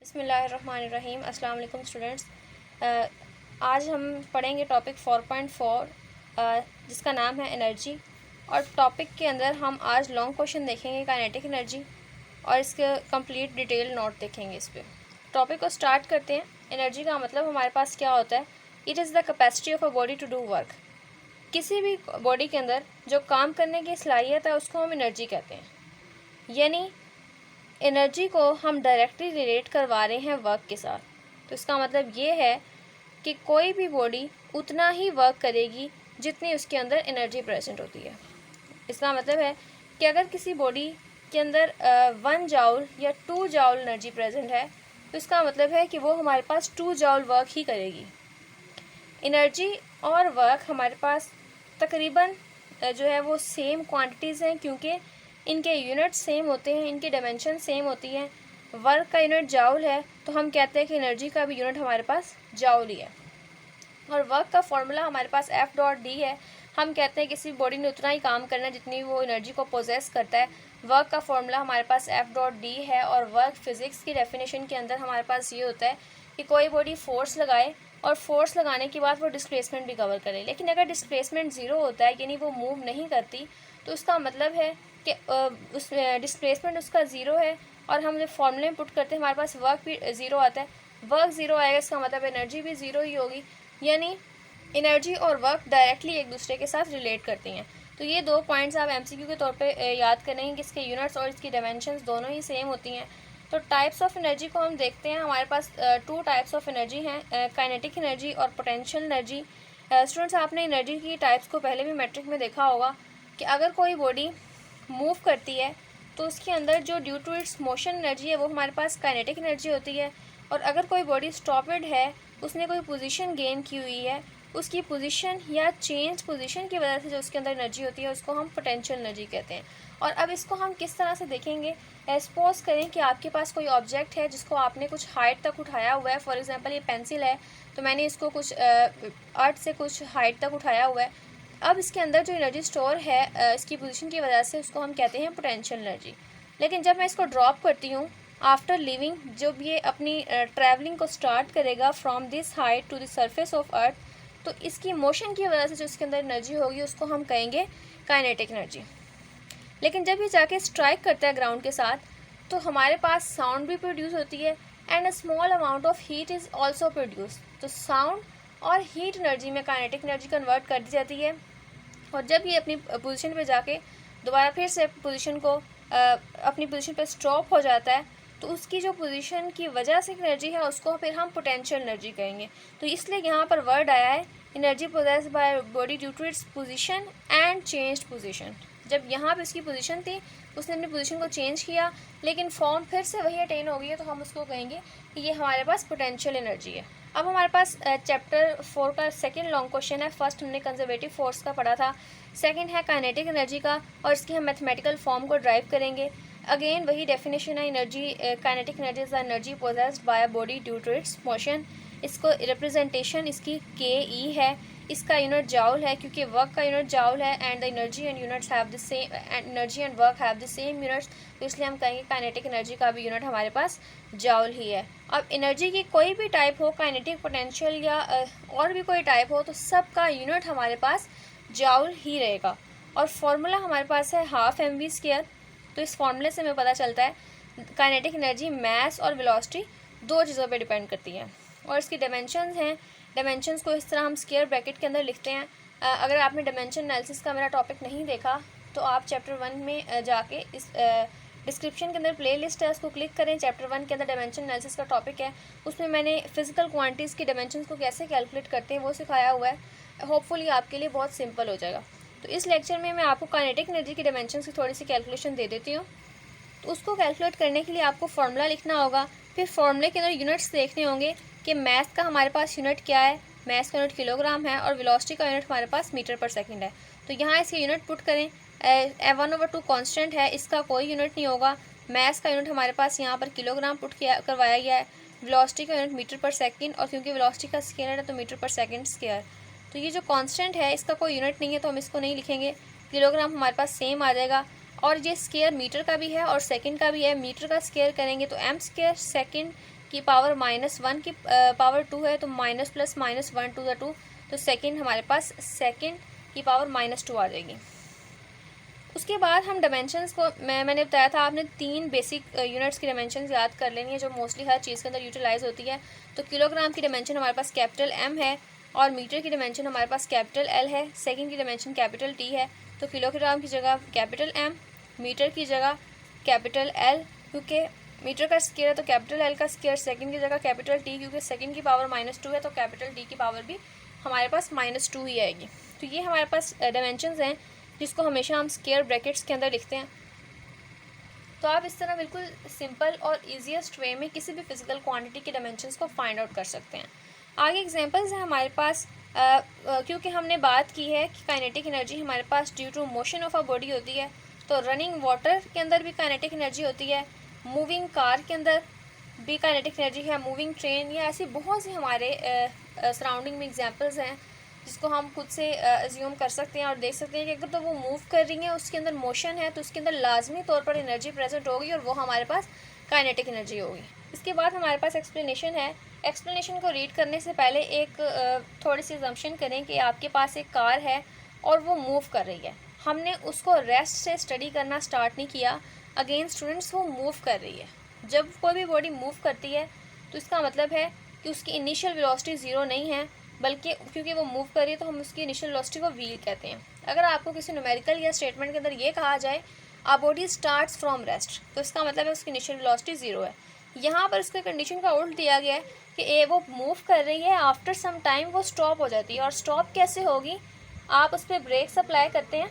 बिस्मिल्लाहिर्रहमानिर्रहीम। अस्सलाम वालेकुम स्टूडेंट्स। आज हम पढ़ेंगे टॉपिक 4.4 जिसका नाम है एनर्जी। और टॉपिक के अंदर हम आज लॉन्ग क्वेश्चन देखेंगे काइनेटिक एनर्जी और इसके कंप्लीट डिटेल नोट देखेंगे इस पर। टॉपिक को स्टार्ट करते हैं। एनर्जी का मतलब हमारे पास क्या होता है? It is the capacity of a body to do work. किसी भी बॉडी के अंदर जो काम करने की सलाहियत है उसको हम एनर्जी कहते हैं। यानी एनर्जी को हम डायरेक्टली रिलेट करवा रहे हैं वर्क के साथ। तो इसका मतलब ये है कि कोई भी बॉडी उतना ही वर्क करेगी जितनी उसके अंदर एनर्जी प्रेजेंट होती है। इसका मतलब है कि अगर किसी बॉडी के अंदर 1 जाउल या 2 जाउल एनर्जी प्रेजेंट है तो इसका मतलब है कि वो हमारे पास 2 जाउल वर्क ही करेगी। एनर्जी और वर्क हमारे पास तकरीबन जो है वो सेम क्वांटिटीज़ हैं, क्योंकि इनके यूनिट सेम होते हैं, इनकी डायमेंशन सेम होती हैं। वर्क का यूनिट जाउल है तो हम कहते हैं कि एनर्जी का भी यूनिट हमारे पास जाउल ही है। और वर्क का फॉर्मूला हमारे पास F.D है। हम कहते हैं किसी बॉडी ने उतना ही काम करना है जितनी वो एनर्जी को पोजेस करता है। वर्क का फॉर्मूला हमारे पास F.D है। और वर्क फिज़िक्स की डेफिनेशन के अंदर हमारे पास ये होता है कि कोई बॉडी फोर्स लगाए और फोर्स लगाने के बाद वो डिस्प्लेसमेंट भी कवर करे। लेकिन अगर डिस्प्लेसमेंट ज़ीरो होता है यानी वो मूव नहीं करती तो उसका मतलब है कि उस डिस्प्लेसमेंट उसका ज़ीरो है। और हम जब फॉर्मूले में पुट करते हैं हमारे पास वर्क भी ज़ीरो आता है। वर्क ज़ीरो आएगा इसका मतलब एनर्जी भी ज़ीरो ही होगी। यानी एनर्जी और वर्क डायरेक्टली एक दूसरे के साथ रिलेट करती हैं। तो ये 2 पॉइंट्स आप MCQ के तौर पे याद करेंगे कि इसके यूनिट्स और इसकी डायमेंशंस दोनों ही सेम होती हैं। तो टाइप्स ऑफ एनर्जी को हम देखते हैं। हमारे पास 2 टाइप्स ऑफ एनर्जी हैं, काइनेटिक एनर्जी और पोटेंशियल एनर्जी। स्टूडेंट्स, आपने एनर्जी की टाइप्स को पहले भी मैट्रिक में देखा होगा कि अगर कोई बॉडी मूव करती है तो उसके अंदर जो due to its motion energy है वो हमारे पास काइनेटिक एनर्जी होती है। और अगर कोई बॉडी स्टॉपेड है, उसने कोई पोजीशन गेन की हुई है, उसकी पोजीशन या चेंज पोजीशन की वजह से जो उसके अंदर एनर्जी होती है उसको हम पोटेंशियल एनर्जी कहते हैं। और अब इसको हम किस तरह से देखेंगे? सपोज करें कि आपके पास कोई ऑब्जेक्ट है जिसको आपने कुछ हाइट तक उठाया हुआ है। फॉर एग्जांपल ये पेंसिल है तो मैंने इसको कुछ अर्थ से कुछ हाइट तक उठाया हुआ है। अब इसके अंदर जो एनर्जी स्टोर है इसकी पोजीशन की वजह से उसको हम कहते हैं पोटेंशियल एनर्जी। लेकिन जब मैं इसको ड्रॉप करती हूँ आफ्टर लिविंग, जब ये अपनी ट्रैवलिंग को स्टार्ट करेगा from this height to the surface of earth, तो इसकी मोशन की वजह से जो इसके अंदर एनर्जी होगी उसको हम कहेंगे काइनेटिक एनर्जी। लेकिन जब ये जाके स्ट्राइक करता है ग्राउंड के साथ तो हमारे पास साउंड भी प्रोड्यूस होती है and a small amount of heat is also produce. तो साउंड और हीट एनर्जी में काइनेटिक एनर्जी कन्वर्ट कर दी जाती है। और जब ये अपनी पोजीशन पे जाके दोबारा फिर से पोजीशन को अपनी पोजीशन पे स्टॉप हो जाता है तो उसकी जो पोजीशन की वजह से एनर्जी है उसको फिर हम पोटेंशियल एनर्जी कहेंगे। तो इसलिए यहाँ पर वर्ड आया है energy possessed by body due to its position and changed position. जब यहाँ पे उसकी पोजीशन थी उसने अपनी पोजीशन को चेंज किया लेकिन फॉर्म फिर से वही अटेन हो गई है तो हम उसको कहेंगे कि ये हमारे पास पोटेंशियल एनर्जी है। अब हमारे पास चैप्टर 4 का सेकंड लॉन्ग क्वेश्चन है। फर्स्ट हमने कंजर्वेटिव फोर्स का पढ़ा था, सेकंड है काइनेटिक एनर्जी का और इसकी हम मैथमेटिकल फॉर्म को ड्राइव करेंगे। अगेन वही डेफिनेशन है, energy kinetic energy is the energy possessed by a body due to its motion. इसको रिप्रेजेंटेशन इसकी KE है, इसका यूनिट जाउल है क्योंकि वर्क का यूनिट जाउल है and the energy and units have the same, energy and work have the same units, तो इसलिए हम कहेंगे काइनेटिक एनर्जी का भी यूनिट हमारे पास जाउल ही है। अब एनर्जी की कोई भी टाइप हो, काइनेटिक, पोटेंशियल या और भी कोई टाइप हो, तो सब का यूनिट हमारे पास जाउल ही रहेगा। और फार्मूला हमारे पास है ½ mv²। तो इस फार्मूले से हमें पता चलता है काइनेटिक एनर्जी मैस और वेलोसिटी 2 चीज़ों पे डिपेंड करती है। और इसकी डायमेंशंस हैं, डायमेंशंस को इस तरह हम स्क्वायर ब्रैकेट के अंदर लिखते हैं। अगर आपने डायमेंशन एनालिसिस का मेरा टॉपिक नहीं देखा तो आप चैप्टर 1 में जाके इस डिस्क्रिप्शन के अंदर प्लेलिस्ट है उसको क्लिक करें। चैप्टर 1 के अंदर डायमेंशन एनालिसिस का टॉपिक है, उसमें मैंने फिजिकल क्वांटिटीज़ की डायमेंशंस को कैसे कैलकुलेट करते हैं वो सिखाया हुआ है। होपफुली आपके लिए बहुत सिंपल हो जाएगा। तो इस लेक्चर में मैं आपको काइनेटिक एनर्जी की डायमेंशंस की थोड़ी सी कैलकुलेशन दे देती हूँ। तो उसको कैलकुलेट करने के लिए आपको फार्मूला लिखना होगा, फिर फार्मूले के अंदर यूनिट्स देखने होंगे कि मैथ का हमारे पास यूनिट क्या है। मैथ का यूनिट किलोग्राम है और वेलोसिटी का यूनिट हमारे पास मीटर पर सेकंड है। तो यहाँ इसके यूनिट पुट करें। 1/2 कांस्टेंट है, इसका कोई यूनिट नहीं होगा। मैथ का यूनिट हमारे पास यहाँ पर किलोग्राम पुट किया करवाया गया है। वेलोसिटी का यूनिट मीटर पर सेकंड और क्योंकि वेलोसिटी का स्केलर है तो मीटर पर सेकंड स्क्वायर। तो ये जो कांस्टेंट है इसका कोई यूनिट नहीं है तो हम इसको नहीं लिखेंगे। किलोग्राम हमारे पास सेम आ जाएगा और ये स्क्वायर मीटर का भी है और सेकंड का भी है। मीटर का स्क्वायर करेंगे तो m² सेकंड की पावर -1 की पावर 2 है, तो minus plus minus 1 to the 2, तो सेकेंड हमारे पास सेकेंड की पावर -2 आ जाएगी। उसके बाद हम डायमेंशंस को मैंने बताया था आपने 3 बेसिक यूनिट्स की डायमेंशंस याद कर लेनी है जो मोस्टली हर चीज़ के अंदर यूटिलाइज होती है। तो किलोग्राम की डायमेंशन हमारे पास कैपिटल M है और मीटर की डायमेंशन हमारे पास कैपिटल L है, सेकंड की डायमेंशन कैपिटल T है। तो किलोग्राम की जगह कैपिटल M, मीटर की जगह कैपिटल L, क्योंकि मीटर का स्क्वायर है तो कैपिटल L का स्क्वायर, सेकंड की जगह कैपिटल T क्योंकि सेकंड की पावर -2 है तो कैपिटल T की पावर भी हमारे पास -2 ही आएगी। तो ये हमारे पास डायमेंशंस हैं जिसको हमेशा हम स्क्वायर ब्रैकेट्स के अंदर लिखते हैं। तो आप इस तरह बिल्कुल सिंपल और ईजीएस्ट वे में किसी भी फिजिकल क्वांटिटी के डायमेंशंस को फाइंड आउट कर सकते हैं। आगे एग्जांपल्स हैं हमारे पास, क्योंकि हमने बात की है कि काइनेटिक एनर्जी हमारे पास due to motion of a body होती है, तो रनिंग वाटर के अंदर भी काइनेटिक एनर्जी होती है, मूविंग कार के अंदर भी काइनेटिक एनर्जी है, मूविंग ट्रेन, या ऐसी बहुत सी हमारे सराउंडिंग में एग्जांपल्स हैं जिसको हम खुद से अज्यूम कर सकते हैं और देख सकते हैं कि अगर तो वो मूव कर रही है, उसके अंदर मोशन है, तो उसके अंदर लाजमी तौर पर एनर्जी प्रेजेंट होगी और वो हमारे पास काइनेटिक एनर्जी होगी। इसके बाद हमारे पास एक्सप्लेनेशन है। एक्सप्लेनेशन को रीड करने से पहले एक थोड़ी सी अजम्पशन करें कि आपके पास एक कार है और वो मूव कर रही है। हमने उसको रेस्ट से स्टडी करना स्टार्ट नहीं किया, अगेन स्टूडेंट्स वो मूव कर रही है। जब कोई भी बॉडी मूव करती है तो इसका मतलब है कि उसकी इनिशियल वेलोसिटी 0 नहीं है, बल्कि क्योंकि वो मूव कर रही है तो हम उसकी इनिशियल वेलोसिटी को व्हील कहते हैं। अगर आपको किसी न्यूमेरिकल या स्टेटमेंट के अंदर ये कहा जाए आ बॉडी स्टार्ट्स फ्रॉम रेस्ट, तो इसका मतलब है उसकी इनिशियल वेलोसिटी 0 है। यहाँ पर उसके कंडीशन का उल्ट दिया गया है कि वो मूव कर रही है, आफ्टर सम टाइम वो स्टॉप हो जाती है। और स्टॉप कैसे होगी, आप उस पर ब्रेक अप्लाई करते हैं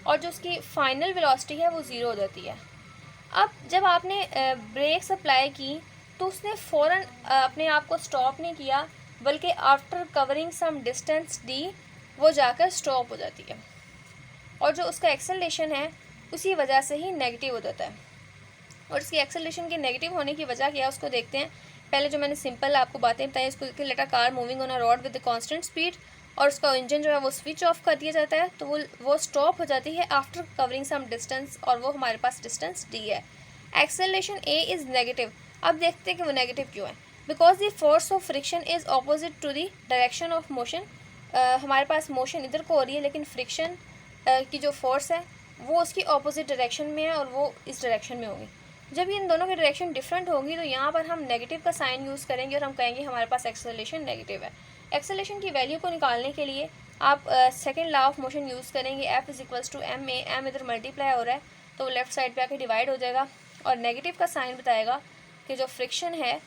और जो उसकी फाइनल वेलोसिटी है वो 0 हो जाती है। अब जब आपने ब्रेक्स अप्लाई की तो उसने फ़ौरन अपने आप को स्टॉप नहीं किया, बल्कि after covering some distance d वो जाकर स्टॉप हो जाती है और जो उसका एक्सेलरेशन है उसी वजह से ही नेगेटिव हो जाता है। और इसकी एक्सेलरेशन की नेगेटिव होने की वजह क्या है उसको देखते हैं। पहले जो मैंने सिंपल आपको बातें बताई, उसको let a car moving on a road with constant speed, और उसका इंजन जो है वो स्विच ऑफ कर दिया जाता है, तो वो स्टॉप हो जाती है आफ्टर कवरिंग सम डिस्टेंस, और वो हमारे पास डिस्टेंस d है। Acceleration a is negative. अब देखते हैं कि वो नेगेटिव क्यों है। Because the force of friction is opposite to the direction of motion. हमारे पास मोशन इधर को हो रही है, लेकिन फ्रिक्शन की जो फोर्स है वो उसकी ऑपोजिट डायरेक्शन में है और वो इस डायरेक्शन में होगी। जब इन दोनों की डायरेक्शन डिफरेंट होगी तो यहाँ पर हम नेगेटिव का साइन यूज़ करेंगे और हम कहेंगे हमारे पास एक्सेलरेशन नेगेटिव है। एक्सेलरेशन की वैल्यू को निकालने के लिए आप second law of motion use करेंगे, F is equals to m a. M इधर मल्टीप्लाई हो रहा है तो लेफ्ट साइड पे आके डिवाइड हो जाएगा, और नेगेटिव का साइन बताएगा कि जो फ्रिक्शन है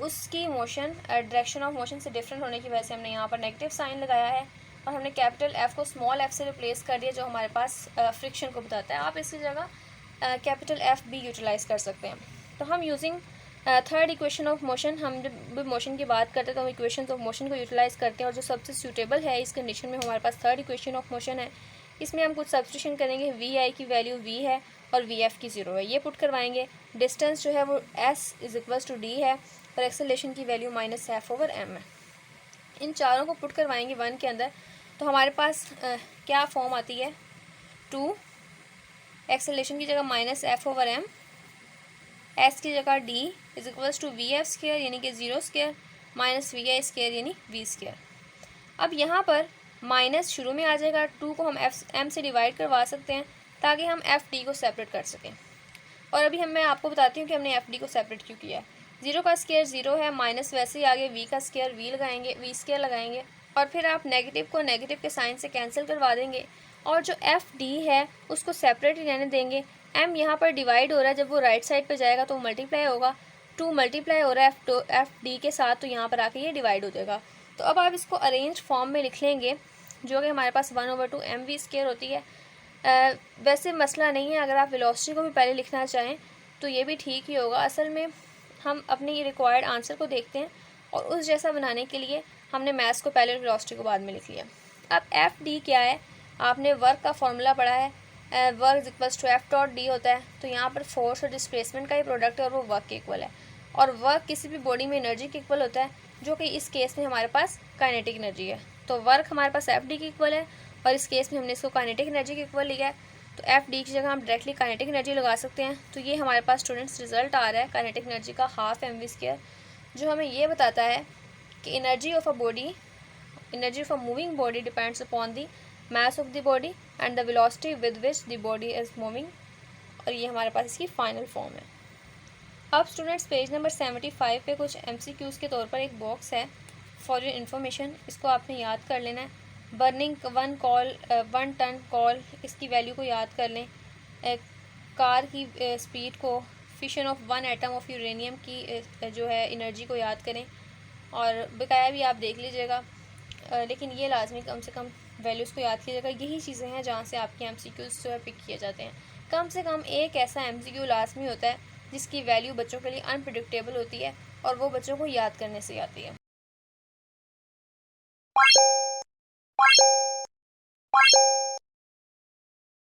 उसकी मोशन डायरेक्शन ऑफ मोशन से डिफरेंट होने की वजह से हमने यहाँ पर नेगेटिव साइन लगाया है, और हमने कैपिटल F को स्मॉल f से रिप्लेस कर दिया जो हमारे पास फ्रिक्शन को बताता है। आप इसकी जगह कैपिटल F भी यूटिलाइज़ कर सकते हैं। तो हम using third equation of motion, हम जब भी मोशन की बात करते हैं तो हम इक्वेशन ऑफ मोशन को यूटिलाइज़ करते हैं, और जो सबसे सूटेबल है इस कंडीशन में हमारे पास थर्ड इक्वेशन ऑफ मोशन है। इसमें हम कुछ सब्स्टिट्यूशन करेंगे, वी आई की वैल्यू v है और वी एफ की 0 है, ये पुट करवाएंगे। डिस्टेंस जो है वो s is equals to d है और एक्सेलरेशन की वैल्यू -f/m है। इन चारों को पुट करवाएंगे 1 के अंदर, तो हमारे पास क्या फॉर्म आती है, 2 एक्सेलरेशन की जगह -f/m, s की जगह d is equals to v f square यानी कि 0 square minus v i square यानी v स्क्वायर। अब यहाँ पर माइनस शुरू में आ जाएगा, 2 को हम m से डिवाइड करवा सकते हैं ताकि हम एफ डी को सेपरेट कर सकें। और अभी मैं आपको बताती हूँ कि हमने एफ डी को सेपरेट क्यों किया है। 0 का स्क्वायर 0 है, माइनस वैसे ही आगे v का स्क्वायर v लगाएंगे, v स्क्वायर लगाएंगे, और फिर आप नेगेटिव को नेगेटिव के साइन से कैंसिल करवा देंगे, और जो एफ डी है उसको सेपरेट ही रहने देंगे। m यहाँ पर डिवाइड हो रहा है, जब वो राइट साइड पर जाएगा तो मल्टीप्लाई होगा, 2 मल्टीप्लाई हो रहा है एफ डी के साथ, तो यहाँ पर आके ये डिवाइड हो जाएगा। तो अब आप इसको अरेंज फॉर्म में लिख लेंगे जो कि हमारे पास 1/2 mv स्क्वायर होती है। वैसे मसला नहीं है, अगर आप वेलोसिटी को भी पहले लिखना चाहें तो ये भी ठीक ही होगा। असल में हम अपनी रिक्वायर्ड आंसर को देखते हैं और उस जैसा बनाने के लिए हमने मैथ्स को पहले और वेलोसिटी को बाद में लिख लिया। अब एफ डी क्या है, आपने वर्क का फॉर्मूला पढ़ा है, work equals to f dot d होता है, तो यहाँ पर फोर्स और डिस्प्लेसमेंट का ही प्रोडक्ट है और वो वर्क के इक्वल है, और वर्क किसी भी बॉडी में एनर्जी के इक्वल होता है, जो कि इस केस में हमारे पास काइनेटिक एनर्जी है। तो वर्क हमारे पास एफ डी के इक्वल है और इस केस में हमने इसको काइनेटिक एनर्जी के इक्वल लिया है। तो एफ डी की जगह हम डायरेक्टली काइनेटिक एनर्जी लगा सकते हैं। तो ये हमारे पास स्टूडेंट्स रिजल्ट आ रहा है काइनेटिक एनर्जी का हाफ mv², जो हमें ये बताता है कि energy of a moving body depends upon the mass of the body and the velocity with which the body is moving. और ये हमारे पास इसकी फाइनल फॉर्म है। अब स्टूडेंट्स पेज नंबर 75 पे कुछ MCQs के तौर पर एक बॉक्स है फॉर योर इन्फॉर्मेशन, इसको आपने याद कर लेना है। बर्निंग 1 टन कॉल, इसकी वैल्यू को याद कर लें। कार की स्पीड को, fission of 1 atom of uranium की जो है एनर्जी को याद करें, और बकाया भी आप देख लीजिएगा, लेकिन ये लाजमी कम से कम वैल्यूज़ को याद कीजिएगा। यही चीज़ें हैं जहाँ से आपके MCQs जो है पिक किए जाते हैं। कम से कम एक ऐसा MCQ लाजमी होता है जिसकी वैल्यू बच्चों के लिए अनप्रिडिक्टेबल होती है और वो बच्चों को याद करने से आती है।